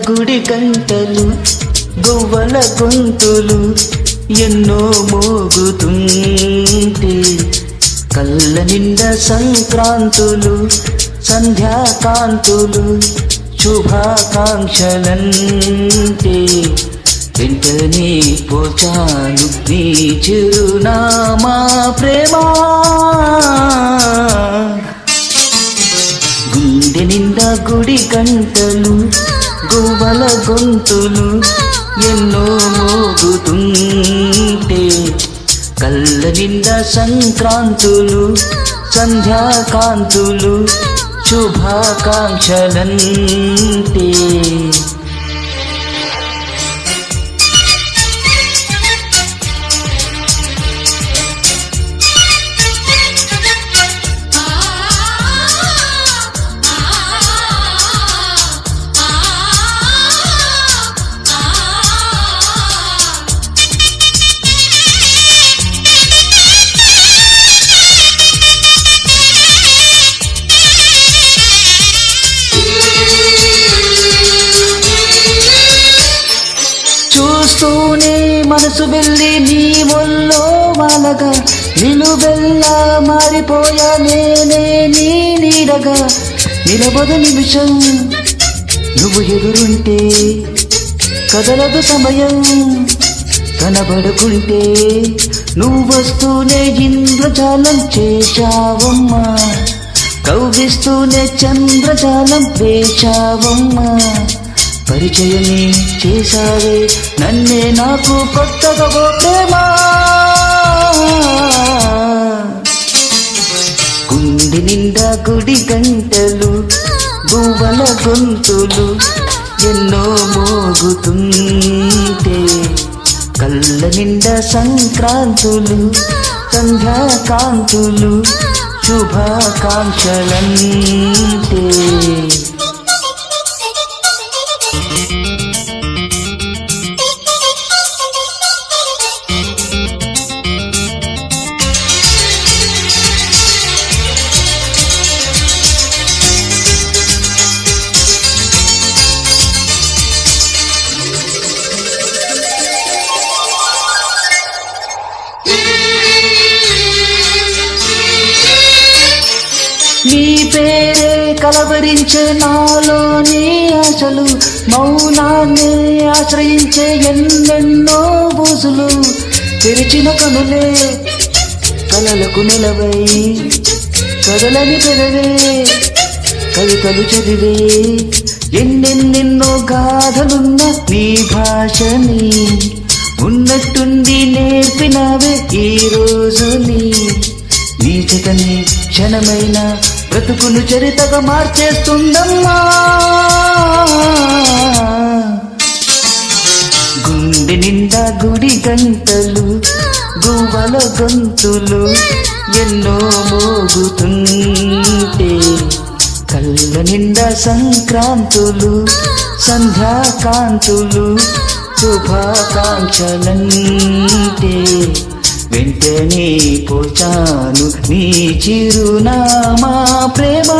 గుడి గంటలు గువ్వల గొంతులు ఎన్నో మోగుతుంటే కళ్ళ నిండా సంక్రాంతులు సంధ్యాకాంతులు శుభాకాంక్షలంటే వెంటనే పోచాను నీ చిరునామా ప్రేమా గుండె నిండా గుడి గంటలు గువ్వల గొంతులు ఎన్నో మోగుతుంటే కళ్ళ నిండా సంక్రాంతులు సంధ్యాకాంతులు శుభాకాంక్షలంటే చూస్తూనే మనసు వెళ్ళి నీ ఒళ్ళో వాలగా నిలువెల్లా మారిపోయా నేనే నీ నీడగా నిలబడు నిమిషం నువ్వు ఎదురుంటే కదలదు సమయం కనబడుకుంటే నువ్వు వస్తూనే ఇంద్రజాలం చేశావమ్మా కవ్విస్తూనే చంద్రజాలం వేశావమ్మా పరిచయమే చేశావే నన్నే నాకు కొత్తగా ఓ ప్రేమా గుండె నిండా గుడి గంటలు గువ్వల గొంతులు ఎన్నో మోగుతుంటే కళ్ళ నిండా సంక్రాంతులు సంధ్యాకాంతులు శుభాకాంక్షలంటే నీ పేరే కలవరించే నాలోని ఆశలు మౌనాన్ని ఆశ్రయించే ఎన్నెన్నో బూసులు తెరిచిన కనులే కలలకు నిలవై కదలని పెదవే కవితలు చదివే ఎన్నెన్నెన్నో గాథలున్న నీ భాషని ఉన్నట్టుండి నేర్పినవే ఈ రోజుని నీ జతని క్షణమైన బ్రతుకును చరితగా మార్చేస్తుందమ్మా గుండె నిండా గుడి గంటలు గువ్వల గొంతులు ఎన్నో మోగుతుంటే కళ్ళ నిండా సంక్రాంతులు సంధ్యాకాంతులు శుభాకాంక్షలంటే వెంటనే పోచాను నీ చిరునామా ప్రేమా